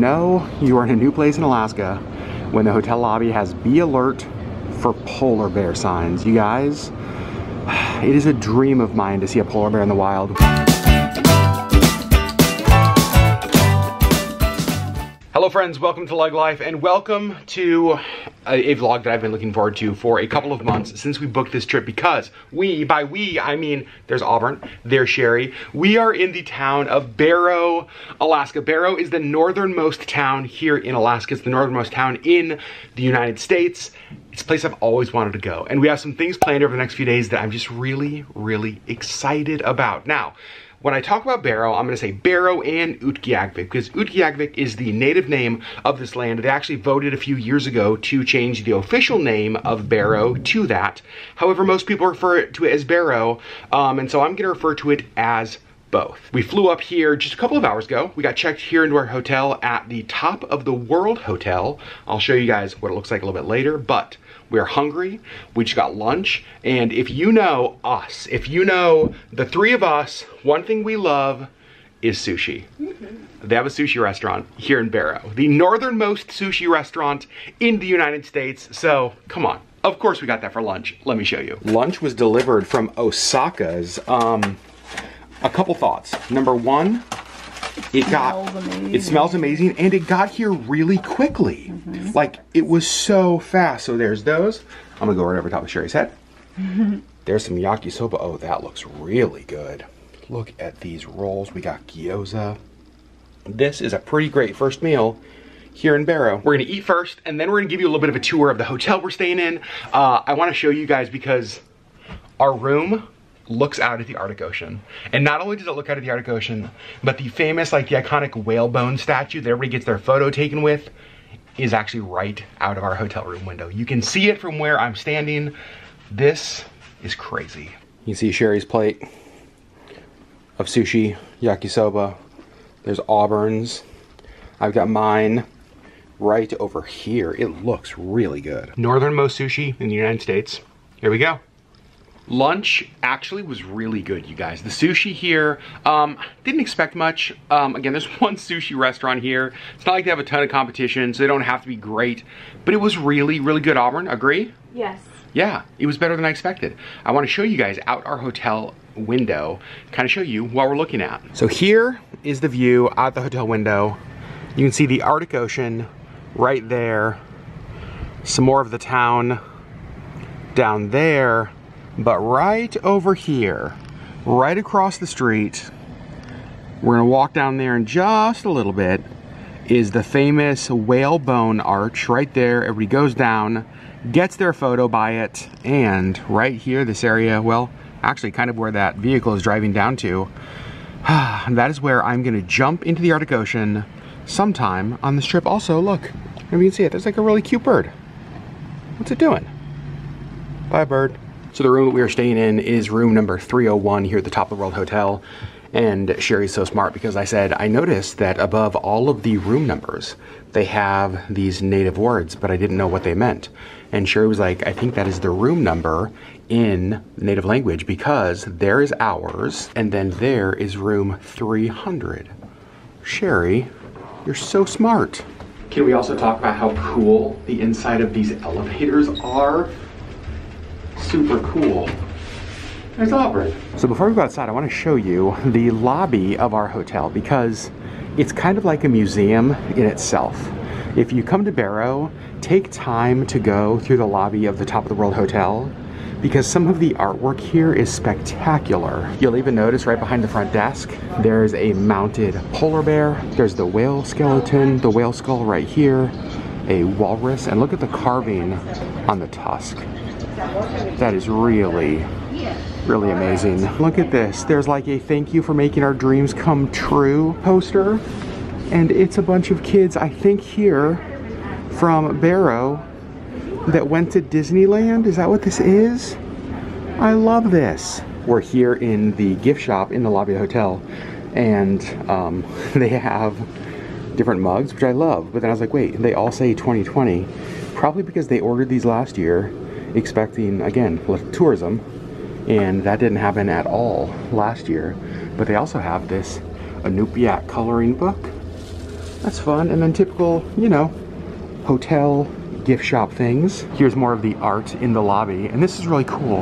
know you are in a new place in Alaska when the hotel lobby has "Be alert for polar bear" signs. You guys, it is a dream of mine to see a polar bear in the wild. Hello friends, welcome to Lug Life and welcome to a vlog that I've been looking forward to for a couple of months since we booked this trip, because by we, I mean there's Auburn, there's Sherry. We are in the town of Barrow, Alaska. Barrow is the northernmost town here in Alaska. It's the northernmost town in the United States. It's a place I've always wanted to go. And we have some things planned over the next few days that I'm just really, really excited about. Now, when I talk about Barrow, I'm gonna say Barrow and Utqiagvik, because Utqiagvik is the native name of this land. They actually voted a few years ago to change the official name of Barrow to that. However, most people refer to it as Barrow, and so I'm gonna refer to it as both. We flew up here just a couple of hours ago. We got checked here into our hotel at the Top of the World Hotel. I'll show you guys what it looks like a little bit later, but we're hungry. We just got lunch. And if you know us, if you know the three of us, one thing we love is sushi. They have a sushi restaurant here in Barrow, the northernmost sushi restaurant in the United States. So come on. Of course we got that for lunch. Let me show you. Lunch was delivered from Osaka's. A couple thoughts. Number one, it smells amazing and it got here really quickly. Like, it was so fast. So there's those. I'm gonna go right over top of Sherry's head. There's some yakisoba. Oh, that looks really good. Look at these rolls. We got gyoza. This is a pretty great first meal here in Barrow. We're gonna eat first and then we're gonna give you a little bit of a tour of the hotel we're staying in. I wanna show you guys because our room looks out at the Arctic Ocean. And not only does it look out at the Arctic Ocean, but the famous, like the iconic whalebone statue that everybody gets their photo taken with is actually right out of our hotel room window. You can see it from where I'm standing. This is crazy. You can see Sherry's plate of sushi, yakisoba. There's Auburn's. I've got mine right over here. It looks really good. Northernmost sushi in the United States. Here we go. Lunch actually was really good, you guys. The sushi here, didn't expect much. Again, there's one sushi restaurant here. It's not like they have a ton of competition, so they don't have to be great. But it was really, really good. Auburn, agree? Yes. Yeah, it was better than I expected. I want to show you guys out our hotel window, kind of show you what we're looking at. So here is the view out the hotel window. You can see the Arctic Ocean right there. Some more of the town down there. But right over here, right across the street, we're gonna walk down there in just a little bit, is the famous whalebone arch right there. Everybody goes down, gets their photo by it, and right here, this area, well, actually kind of where that vehicle is driving down to, that is where I'm gonna jump into the Arctic Ocean sometime on this trip. Also, look, maybe you can see it, there's like a really cute bird. What's it doing? Bye, bird. So the room that we are staying in is room number 301 here at the Top of the World Hotel. And Sherry's so smart because I said, I noticed that above all of the room numbers, they have these native words, but I didn't know what they meant. And Sherry was like, I think that is the room number in native language because there is ours and then there is room 300. Sherry, you're so smart. Can we also talk about how cool the inside of these elevators are? Super cool. There's Auburn. So before we go outside, I want to show you the lobby of our hotel because it's kind of like a museum in itself. If you come to Barrow, take time to go through the lobby of the Top of the World Hotel because some of the artwork here is spectacular. You'll even notice right behind the front desk, there's a mounted polar bear. There's the whale skeleton, the whale skull right here, a walrus, and look at the carving on the tusk. That is really, really amazing. Look at this. There's like a thank you for making our dreams come true poster. And it's a bunch of kids, I think here, from Barrow that went to Disneyland. Is that what this is? I love this. We're here in the gift shop in the lobby of the hotel. And they have different mugs, which I love. But then I was like, wait, they all say 2020. Probably because they ordered these last year, expecting, again, tourism, and that didn't happen at all last year. But they also have this Inupiat coloring book. That's fun. And then typical, you know, hotel gift shop things. Here's more of the art in the lobby, and this is really cool.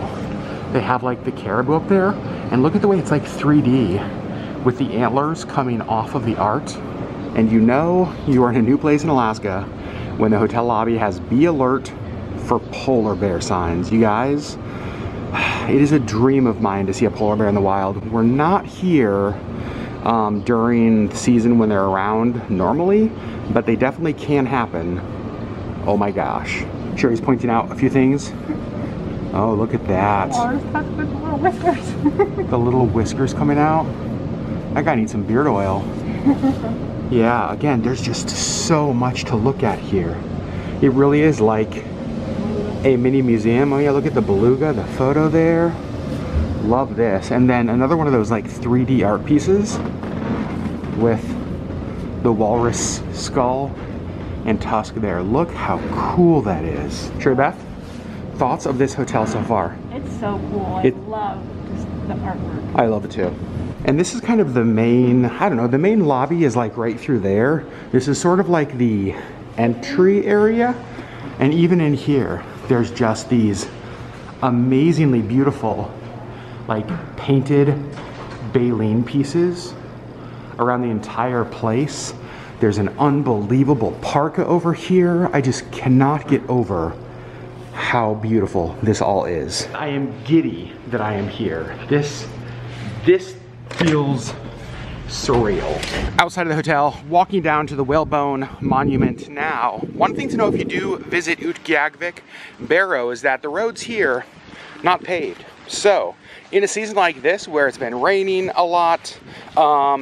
They have like the caribou up there, and look at the way it's like 3D with the antlers coming off of the art. And you know you are in a new place in Alaska when the hotel lobby has "Be alert for polar bear" signs. You guys, it is a dream of mine to see a polar bear in the wild. We're not here during the season when they're around normally, but they definitely can happen. Oh my gosh. Sherry's pointing out a few things. Oh, look at that. Oh, the little whiskers. The little whiskers coming out. That guy needs some beard oil. Yeah, again, there's just so much to look at here. It really is like a mini museum. Oh yeah, look at the beluga, the photo there. Love this. And then another one of those like 3D art pieces with the walrus skull and tusk there. Look how cool that is. Sherry Beth, thoughts of this hotel so far? It's so cool. I love the artwork. I love it too. And this is kind of the main, I don't know, the main lobby is like right through there. This is sort of like the entry area. And even in here, there's just these amazingly beautiful, like painted baleen pieces around the entire place. There's an unbelievable parka over here. I just cannot get over how beautiful this all is. I am giddy that I am here. This feels surreal. Outside of the hotel, walking down to the whalebone monument now. One thing to know if you do visit Utqiagvik Barrow is that the roads here, not paved. So, in a season like this where it's been raining a lot,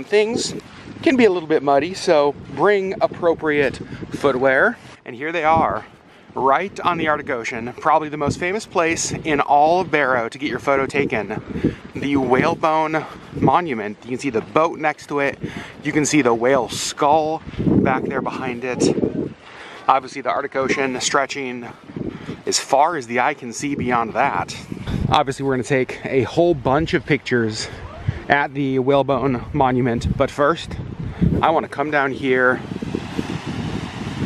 things can be a little bit muddy, so bring appropriate footwear. And here they are, right on the Arctic Ocean, probably the most famous place in all of Barrow to get your photo taken. The whalebone monument. You can see the boat next to it. You can see the whale skull back there behind it. Obviously the Arctic Ocean stretching as far as the eye can see beyond that. Obviously we're going to take a whole bunch of pictures at the whalebone monument, but first I want to come down here.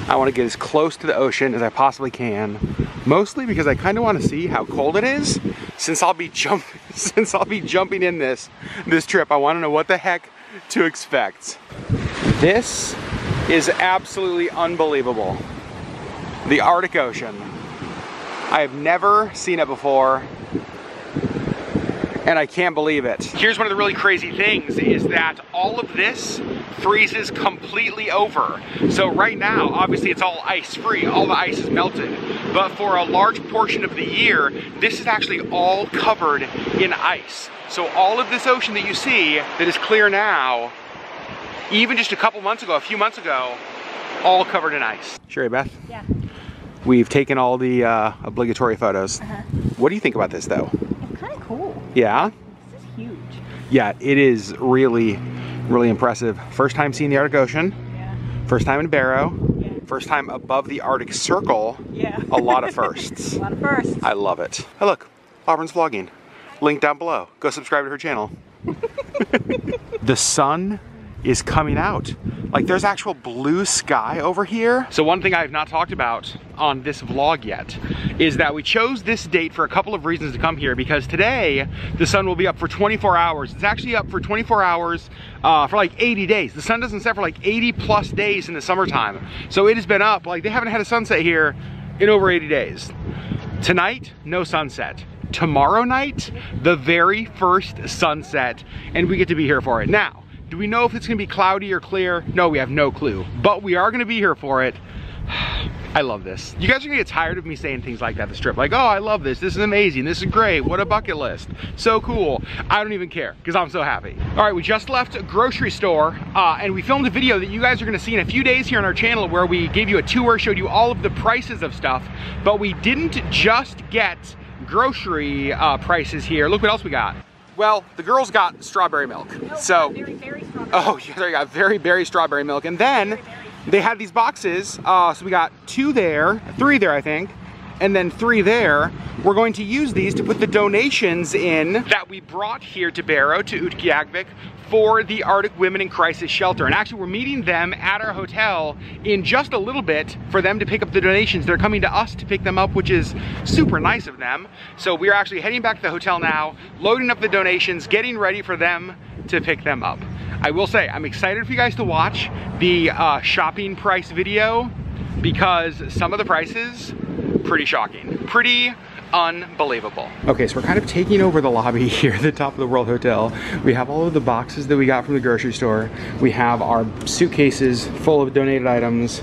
I want to get as close to the ocean as I possibly can, mostly because I kind of want to see how cold it is. Since I'll be jumping in this trip, I want to know what the heck to expect. This is absolutely unbelievable. The Arctic Ocean. I have never seen it before, and I can't believe it. Here's one of the really crazy things is that all of this freezes completely over. So right now, obviously it's all ice free, all the ice is melted. But for a large portion of the year, this is actually all covered in ice. So all of this ocean that you see that is clear now, even just a few months ago, all covered in ice. Sherry Beth? Yeah. We've taken all the obligatory photos. What do you think about this though? It's kind of cool. Yeah? This is huge. Yeah, it is really, really impressive. First time seeing the Arctic Ocean. Yeah. First time in Barrow. Yeah. First time above the Arctic Circle. Yeah. A lot of firsts. A lot of firsts. I love it. Hey look, Auburn's vlogging. Link down below. Go subscribe to her channel. The sun is coming out. Like there's actual blue sky over here. So one thing I have not talked about on this vlog yet is that we chose this date for a couple of reasons to come here, because today the sun will be up for 24 hours. It's actually up for 24 hours for like 80 days. The sun doesn't set for like 80 plus days in the summertime. So it has been up, like they haven't had a sunset here in over 80 days. Tonight, no sunset. Tomorrow night, the very first sunset, and we get to be here for it. Now, do we know if it's gonna be cloudy or clear? No, we have no clue, but we are gonna be here for it. I love this. You guys are gonna get tired of me saying things like that this trip. Like, oh, I love this. This is amazing. This is great. What a bucket list. So cool. I don't even care because I'm so happy. All right, we just left a grocery store and we filmed a video that you guys are gonna see in a few days here on our channel where we gave you a tour, showed you all of the prices of stuff, but we didn't just get grocery prices here. Look what else we got. Well, the girls got strawberry milk. Nope, so, very strawberry. oh, yeah, they got very berry strawberry milk. And then they had these boxes. So we got 2 there, 3 there, I think, and then 3 there. We're going to use these to put the donations in that we brought here to Barrow, to Utqiagvik, for the Arctic Women in Crisis Shelter. And actually we're meeting them at our hotel in just a little bit for them to pick up the donations. They're coming to us to pick them up, which is super nice of them. So we're actually heading back to the hotel now, loading up the donations, getting ready for them to pick them up. I will say, I'm excited for you guys to watch the shopping price video because some of the prices, pretty shocking, pretty unbelievable. Okay, so we're kind of taking over the lobby here at the Top of the World Hotel. We have all of the boxes that we got from the grocery store. We have our suitcases full of donated items,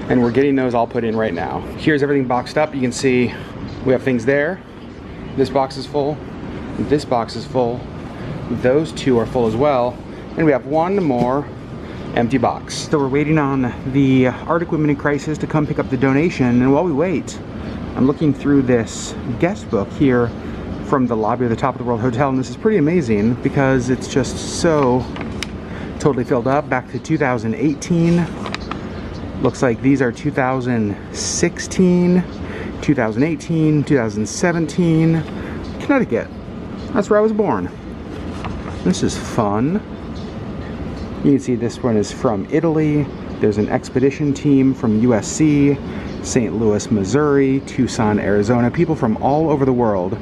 and we're getting those all put in right now. Here's everything boxed up. You can see we have things there. This box is full. This box is full. Those two are full as well. And we have one more empty box. So we're waiting on the Arctic Women in Crisis to come pick up the donation. And while we wait, I'm looking through this guest book here from the lobby of the Top of the World Hotel. And this is pretty amazing because it's just so totally filled up. Back to 2018. Looks like these are 2016, 2018, 2017. Connecticut. That's where I was born. This is fun. You can see this one is from Italy. There's an expedition team from USC, St. Louis, Missouri, Tucson, Arizona. People from all over the world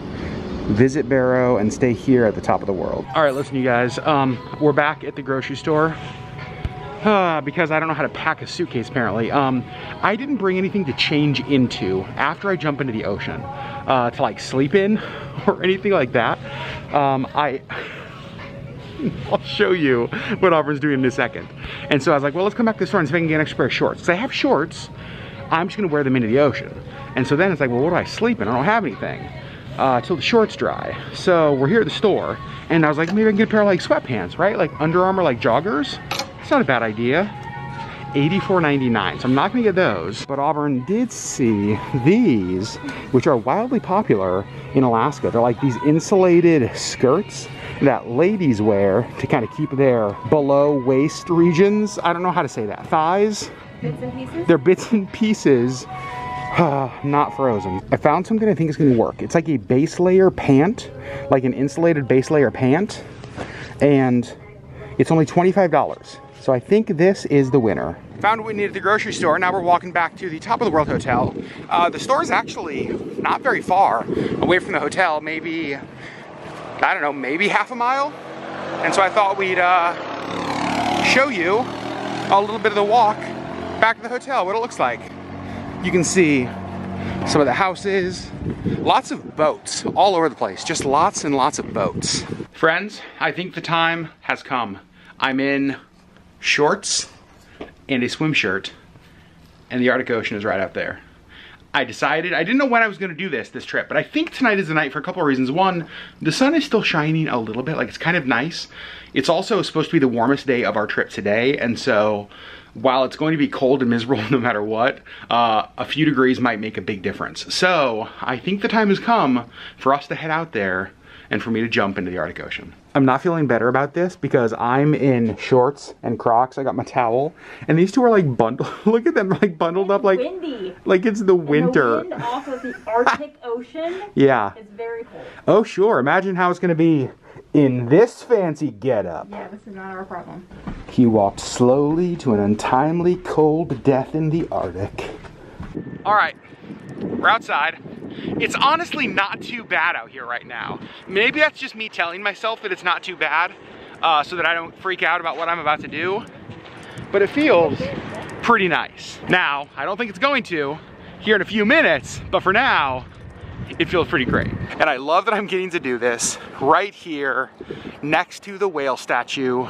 visit Barrow and stay here at the Top of the World. All right, listen, you guys. We're back at the grocery store because I don't know how to pack a suitcase, apparently. I didn't bring anything to change into after I jump into the ocean to like sleep in or anything like that. I'll show you what Auburn's doing in a second. And so I was like, well, let's come back to the store and see if I can get an extra pair of shorts. Because I have shorts, I'm just gonna wear them into the ocean. And so then it's like, well, what do I sleep in? I don't have anything till the shorts dry. So we're here at the store, and I was like, maybe I can get a pair of like sweatpants, right? Like Under Armour, like joggers. It's not a bad idea. $84.99, so I'm not gonna get those. But Auburn did see these, which are wildly popular in Alaska. They're like these insulated skirts that ladies wear to kind of keep their below waist regions. I don't know how to say that. Thighs? Bits and pieces? They're bits and pieces, not frozen. I found something I think is gonna work. It's like a base layer pant, like an insulated base layer pant, and it's only $25. So I think this is the winner. Found what we needed at the grocery store. Now we're walking back to the Top of the World Hotel. The store is actually not very far away from the hotel, maybe, I don't know, maybe half a mile. And so I thought we'd show you a little bit of the walk back to the hotel, what it looks like. You can see some of the houses, lots of boats all over the place, just lots and lots of boats. Friends, I think the time has come. I'm in shorts and a swim shirt, and the Arctic Ocean is right up there. I decided, I didn't know when I was gonna do this trip, but I think tonight is the night for a couple of reasons. One, the sun is still shining a little bit, like it's kind of nice. It's also supposed to be the warmest day of our trip today, and so while it's going to be cold and miserable no matter what, a few degrees might make a big difference. So I think the time has come for us to head out there and for me to jump into the Arctic Ocean. I'm not feeling better about this because I'm in shorts and Crocs. I got my towel, and these two are like bundled. Look at them, like bundled up, like windy. Like it's the winter. And the wind off of the Arctic Ocean. Yeah. It's very cold. Oh sure. Imagine how it's gonna be in this fancy getup. Yeah, this is not our problem. He walked slowly to an untimely cold death in the Arctic. All right, we're outside. It's honestly not too bad out here right now. Maybe that's just me telling myself that it's not too bad so that I don't freak out about what I'm about to do. But it feels pretty nice. Now, I don't think it's going to here in a few minutes, but for now, it feels pretty great. And I love that I'm getting to do this right here next to the whale statue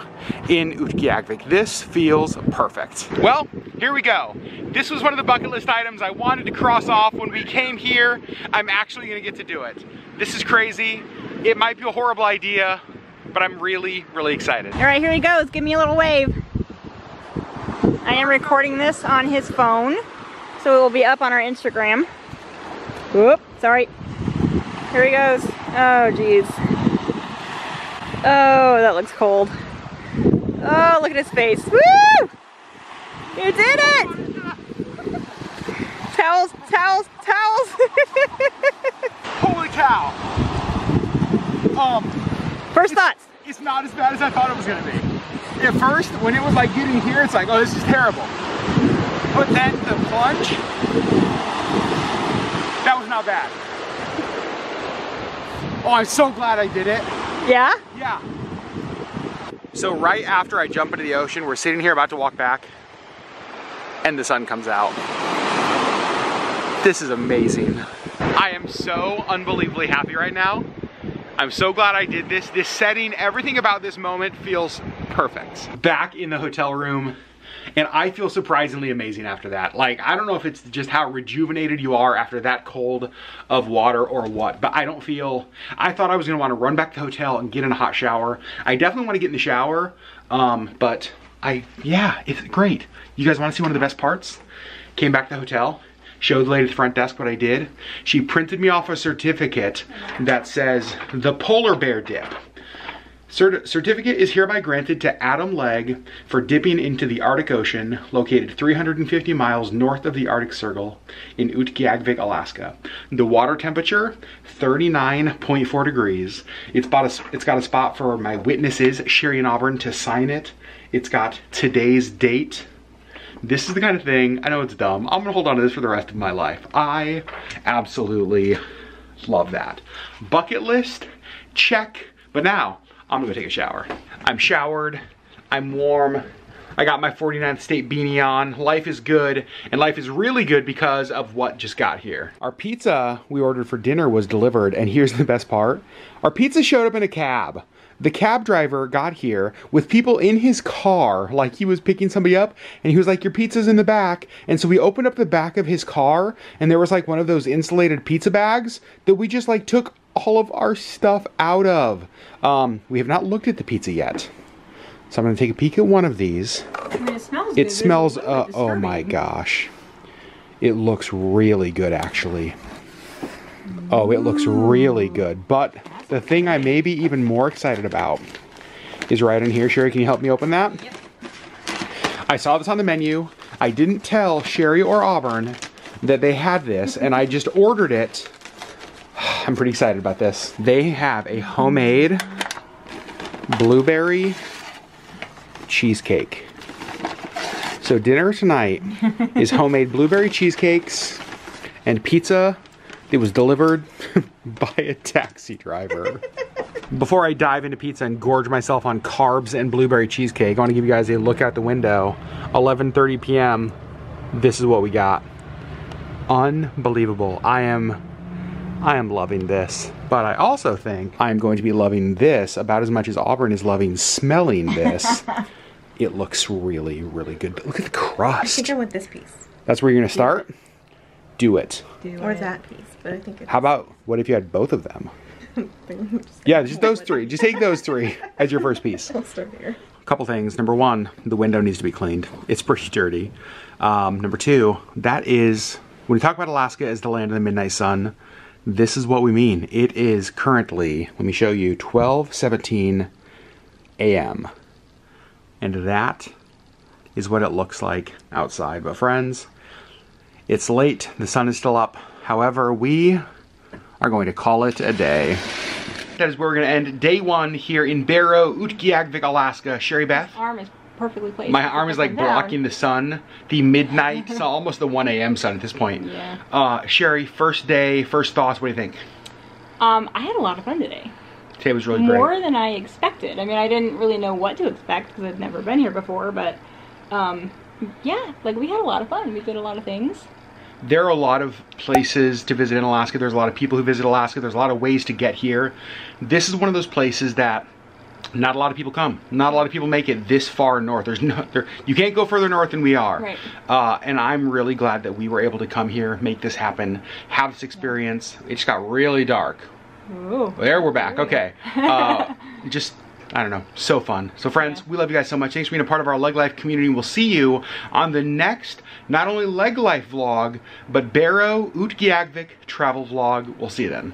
in Utqiagvik. This feels perfect. Well, here we go. This was one of the bucket list items I wanted to cross off when we came here. I'm actually gonna get to do it. This is crazy. It might be a horrible idea, but I'm really, really excited. All right, here he goes. Give me a little wave. I am recording this on his phone, so it will be up on our Instagram. Whoop, sorry. Here he goes. Oh, geez. Oh, that looks cold. Oh, look at his face. Woo! You did it! Towels, towels, towels! Holy cow! First thoughts. Is not as bad as I thought it was gonna be. At first, when it was like getting here, it's like, oh, this is terrible. But then the plunge, that was not bad. Oh, I'm so glad I did it. Yeah? Yeah. So right after I jump into the ocean, we're sitting here about to walk back, and the sun comes out. This is amazing. I am so unbelievably happy right now. I'm so glad I did this. This setting, everything about this moment feels perfect. Back in the hotel room, and I feel surprisingly amazing after that. Like, I don't know if it's just how rejuvenated you are after that cold of water or what, but I don't feel, I thought I was gonna wanna run back to the hotel and get in a hot shower. I definitely wanna get in the shower, but yeah, it's great. You guys wanna see one of the best parts? Came back to the hotel, showed the lady at the front desk what I did. She printed me off a certificate that says the polar bear dip. Certificate is hereby granted to Adam Legg for dipping into the Arctic Ocean, located 350 miles north of the Arctic Circle in Utqiagvik, Alaska. The water temperature, 39.4 degrees. It's got a spot for my witnesses, Sherry and Auburn, to sign it. It's got today's date. This is the kind of thing, I know it's dumb, I'm gonna hold on to this for the rest of my life. I absolutely love that. Bucket list, check, but now, I'm gonna go take a shower. I'm showered, I'm warm, I got my 49th state beanie on. Life is good, and life is really good because of what just got here. Our pizza we ordered for dinner was delivered, and here's the best part. Our pizza showed up in a cab. The cab driver got here with people in his car, like he was picking somebody up, and he was like, your pizza's in the back. And so we opened up the back of his car, and there was like one of those insulated pizza bags that we just like took all of our stuff out of. We have not looked at the pizza yet. So I'm gonna take a peek at one of these. I mean, it smells It good. smells, oh my gosh. It looks really good, actually. Oh, it looks really good. But the thing I may be even more excited about is right in here. Sherry, can you help me open that? Yep. I saw this on the menu. I didn't tell Sherry or Auburn that they had this, and I just ordered it. I'm pretty excited about this. They have a homemade blueberry cheesecake. So dinner tonight is homemade blueberry cheesecakes and pizza that was delivered by a taxi driver. Before I dive into pizza and gorge myself on carbs and blueberry cheesecake, I want to give you guys a look out the window. 11:30 p.m. This is what we got. Unbelievable. I am loving this, but I also think I am going to be loving this about as much as Auburn is loving smelling this. It looks really, really good. But look at the crust. I think I want this piece. That's where you're gonna start? Do it. Or that piece, but I think it's... How about, what if you had both of them? Yeah, just those three. Just take those three as your first piece. I'll start here. A couple things. Number one, the window needs to be cleaned. It's pretty dirty. Number two, that is, when we talk about Alaska as the land of the midnight sun, this is what we mean. It is currently, let me show you, 12:17 a.m. And that is what it looks like outside. But friends, it's late, the sun is still up. However, we are going to call it a day. That is where we're gonna end day one here in Barrow, Utqiagvik, Alaska. Sherry Beth? Arm is perfectly placed. My arm is like blocking the sun, the midnight, so almost the 1 a.m. sun at this point. Yeah. Sherry, first day, first thoughts, what do you think? I had a lot of fun today. Today was really great. More than I expected. I mean, I didn't really know what to expect because I'd never been here before, but yeah, like we had a lot of fun. We did a lot of things. There are a lot of places to visit in Alaska. There's a lot of people who visit Alaska. There's a lot of ways to get here. This is one of those places that not a lot of people come. Not a lot of people make it this far north. You can't go further north than we are. Right. And I'm really glad that we were able to come here, make this happen, have this experience. It just got really dark. Ooh. There, we're back. Okay. Just, I don't know, so fun. So friends, we love you guys so much. Thanks for being a part of our Leg Life community. We'll see you on the next, not only Leg Life vlog, but Barrow Utqiagvik travel vlog. We'll see you then.